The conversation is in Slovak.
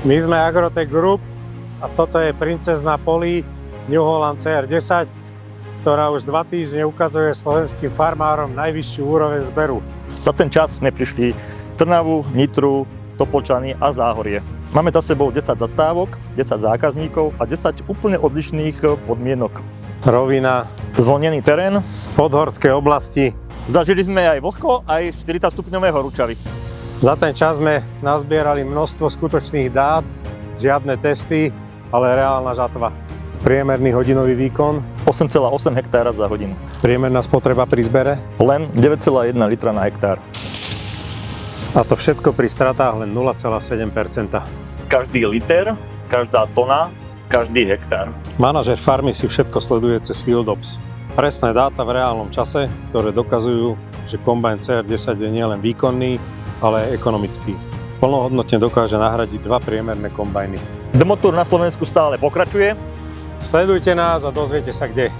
My sme Agrotech Group a toto je princezná polí New Holland CR10, ktorá už 2 týždne ukazuje slovenským farmárom najvyššiu úroveň zberu. Za ten čas sme prišli Trnavu, Nitru, Topolčany a Záhorie. Máme za sebou 10 zastávok, 10 zákazníkov a 10 úplne odlišných podmienok. Rovina, Zvlnený terén, podhorské oblasti. zažili sme aj vlhko, aj 40 stupňové horúčavy. Za ten čas sme nazbierali množstvo skutočných dát, žiadne testy, ale reálna žatva. Priemerný hodinový výkon, 8,8 hektára za hodinu. priemerná spotreba pri zbere Len 9,1 litra na hektár. a to všetko pri stratách len 0,7%. Každý liter, každá tona, každý hektár. Manažer farmy si všetko sleduje cez FieldOps. Presné dáta v reálnom čase, ktoré dokazujú, že kombajn CR10 je nielen výkonný, ale aj ekonomický. Plnohodnotne dokáže nahradiť 2 priemerné kombajny. Demotor na Slovensku stále pokračuje. Sledujte nás a dozviete sa kde.